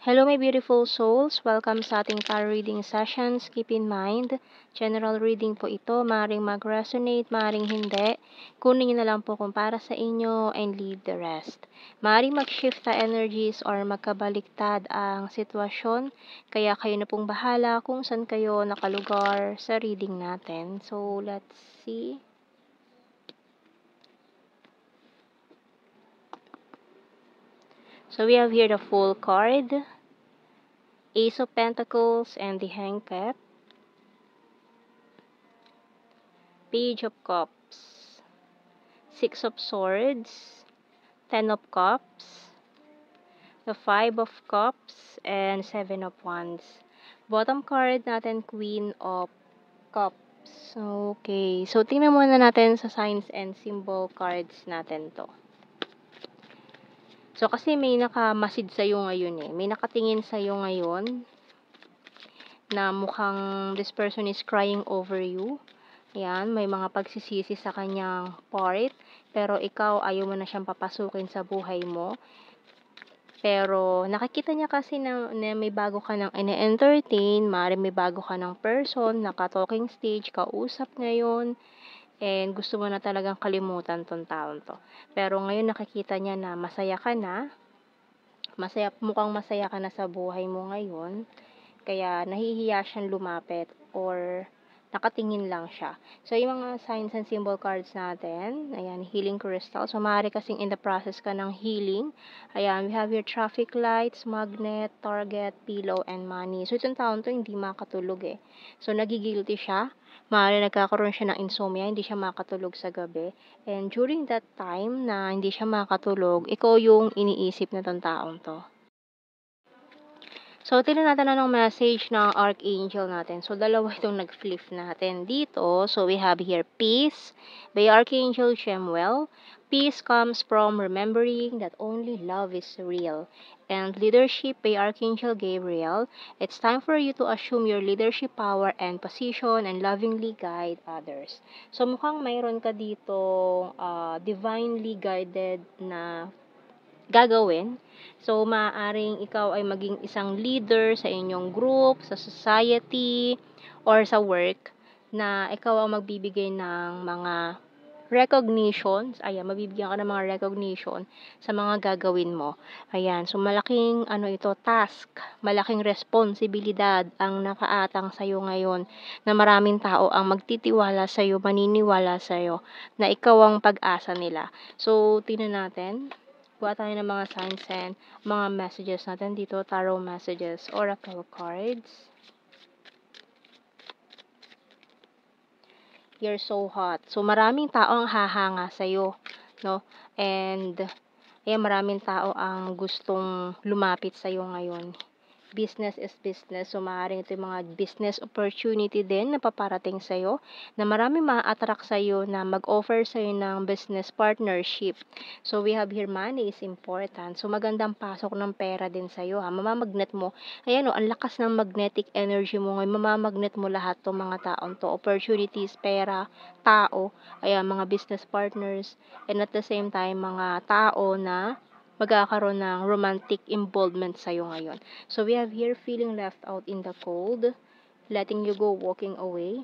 Hello my beautiful souls! Welcome sa ating tarot reading sessions. Keep in mind, general reading po ito. Maaaring mag-resonate, maaaring hindi. Kunin nyo na lang po kung para sa inyo and leave the rest. Maaaring mag-shift na energies or magkabaliktad ang sitwasyon. Kaya kayo na pong bahala kung saan kayo nakalugar sa reading natin. So, let's see. So, we have here the Fool card, Ace of Pentacles, and the Hanged, Page of Cups, Six of Swords, Ten of Cups, the Five of Cups, and Seven of Wands. Bottom card natin, Queen of Cups. Okay, so tingnan muna natin sa signs and symbol cards natin to. So, kasi may nakamasid sa'yo ngayon eh. May nakatingin sa'yo ngayon na mukhang this person is crying over you. Ayan, may mga pagsisisi sa kanyang part, pero ikaw ayaw mo na siyang papasukin sa buhay mo. Pero nakikita niya kasi na may bago ka nang ine-entertain, maaari may bago ka ng person, naka-talking stage, kausap ngayon, and gusto mo na talagang kalimutan tong taon to. Pero ngayon nakikita niya na masaya ka na, mukhang masaya ka na sa buhay mo ngayon, kaya nahihiya siyang lumapit or nakatingin lang siya. So, yung mga signs and symbol cards natin, ayan, healing crystal. So, maaari kasing in the process ka ng healing. Ayan, we have your traffic lights, magnet, target, pillow, and money. So, itong taon to, hindi makatulog eh. So, nagigilty siya. Maaari nagkakaroon siya ng insomnia, hindi siya makatulog sa gabi. And during that time na hindi siya makatulog, ikaw yung iniisip na tong taong to. So, tingnan natin anong message ng Archangel natin. So, dalawa itong nag-flip natin dito. So, we have here Peace by Archangel Shemuel. Peace comes from remembering that only love is real. And Leadership by Archangel Gabriel. It's time for you to assume your leadership power and position and lovingly guide others. So, mukhang mayroon ka dito divinely guided na gagawin. So, maaaring ikaw ay maging isang leader sa inyong group, sa society, or sa work, na ikaw ang magbibigay ng mga recognitions. Ayan, mabibigyan ka ng mga recognition sa mga gagawin mo. Ayan, so malaking task, malaking responsibilidad ang nakaatang sa'yo ngayon, na maraming tao ang magtitiwala sa'yo, maniniwala sa'yo, na ikaw ang pag-asa nila. So, tingnan natin. Kuha tayo ng mga signs and mga messages natin dito, tarot messages, oracle cards. You're so hot. So, maraming tao ang hahanga sa'yo, no? And, ayan, maraming tao ang gustong lumapit sa'yo ngayon. Business is business. So, maaaring ito yung mga business opportunity din na paparating sa'yo, na maraming ma-attract sa'yo na mag-offer sa'yo ng business partnership. So, we have here money is important. So, magandang pasok ng pera din sa'yo. Mamamagnet mo. Ayan o, ang lakas ng magnetic energy mo ngayon. Mamamagnet mo lahat to mga taon to. Opportunities, pera, tao, ayan, mga business partners, and at the same time, mga tao na magkakaroon ng romantic involvement sa'yo ngayon. So, we have here feeling left out in the cold, letting you go, walking away.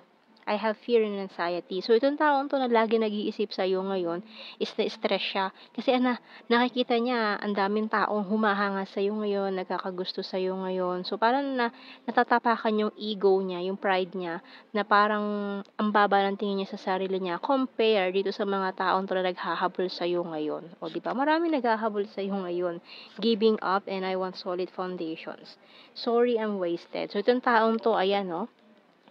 I have fear and anxiety. So, itong taong to na lagi nag-iisip sa'yo ngayon is na-stress siya. Kasi nakikita niya, ang daming taong humahanga sa'yo ngayon, nagkakagusto sa'yo ngayon. So, parang natatapakan yung ego niya, yung pride niya, na parang ang baba ng tingin niya sa sarili niya compare dito sa mga taong to na naghahabol sa'yo ngayon. O, di ba? Maraming naghahabol sa'yo ngayon. Giving up and I want solid foundations. Sorry, I'm wasted. So, itong taong to, ayan, no?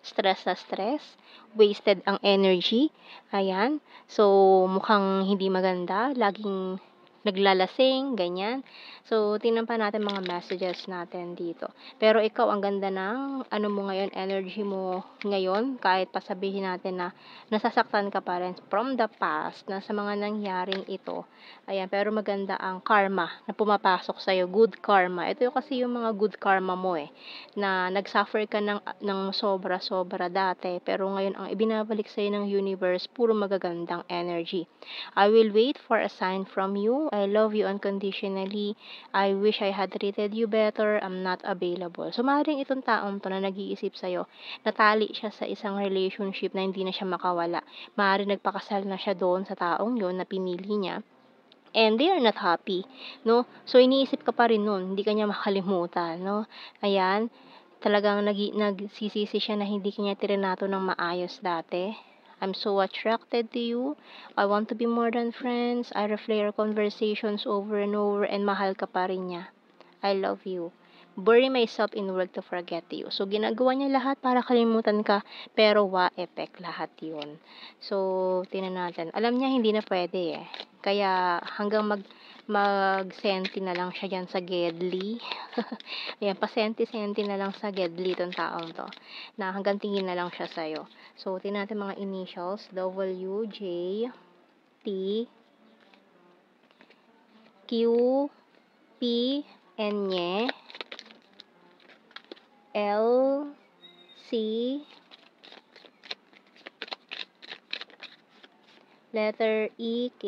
Stress na stress, wasted ang energy, ayan. So, mukhang hindi maganda, laging naglalasing, ganyan. So, tingnan pa natin mga messages natin dito. Pero ikaw, ang ganda ng mo ngayon, energy mo ngayon, kahit pasabihin natin na nasasaktan ka pa rin from the past, na sa mga nangyaring ito. Ayan, pero maganda ang karma na pumapasok sa'yo, good karma. Ito kasi yung mga good karma mo eh, na nagsuffer ka ng sobra-sobra dati, pero ngayon ang ibinabalik sa'yo ng universe, puro magagandang energy. I will wait for a sign from you I love you unconditionally. I wish I had treated you better. I'm not available. So, maaaring itong taong to na nag-iisip sa'yo, natali siya sa isang relationship na hindi na siya makawala. Maaaring nagpakasal na siya doon sa taong yon na pinili niya. And they are not happy, no? So, iniisip ka pa rin nun, hindi ka niya makalimutan, no? Ayan, talagang nagsisisi siya na hindi ka niya trinato ng maayos dati. I'm so attracted to you. I want to be more than friends. I replay our conversations over and over and mahal ka pa rin niya. I love you. Bury myself in work to forget you. So, ginagawa niya lahat para kalimutan ka, pero effect lahat yun. So, tingnan natin. Alam niya hindi na pwede eh. Kaya hanggang mag-senti na lang siya dyan sa Gedli. Ayan, pasenti-senti na lang sa Gedli itong taong to. Na hanggang tingin na lang siya sa'yo. So, tingnan natin mga initials. W, J, T, Q, P, N, L, C, letter E, K.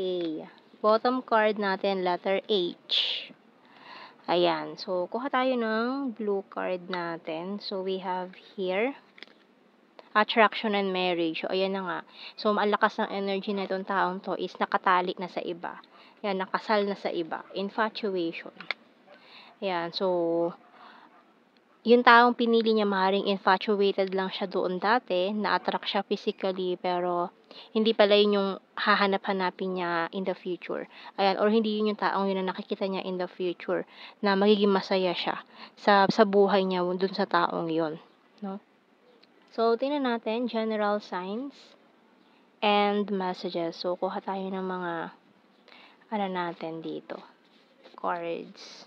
Bottom card natin, letter H. Ayan. So, kuha tayo ng blue card natin. So, we have here, attraction and marriage. So, ayan na nga. So, ang lakas ng energy na itong taong to is nakatali na sa iba. Ayan, nakasal na sa iba. Infatuation. Ayan. So, yung taong pinili niya, maaaring infatuated lang siya doon dati, na-attract siya physically, pero hindi pala yun yung hahanap-hanapin niya in the future. Ayan, or hindi yun yung taong yun na nakikita niya in the future, na magiging masaya siya sa buhay niya dun sa taong yun. No? So, tingnan natin, general signs and messages. So, kuha tayo ng mga, natin dito, cards.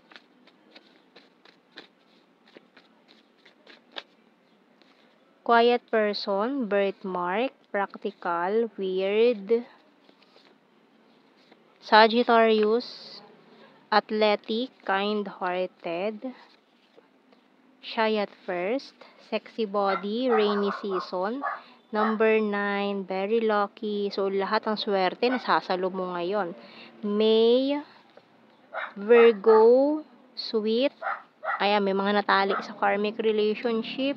Quiet person, birthmark, practical, weird, Sagittarius, athletic, kind-hearted, shy at first, sexy body, rainy season, number 9, very lucky. So, lahat ng swerte nasasalo mo ngayon. May, Virgo, sweet, ayan, may mga natali sa karmic relationship.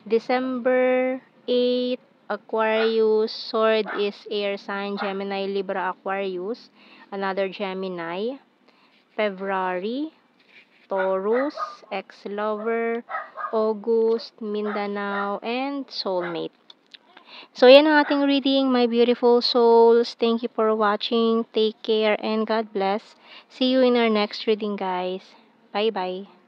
December 8, Aquarius, sword is air sign, Gemini, Libra, Aquarius, another Gemini. February, Taurus, ex-lover, August, Mindanao, and soulmate. So, yan ang ating reading, my beautiful souls. Thank you for watching. Take care and God bless. See you in our next reading, guys. Bye-bye.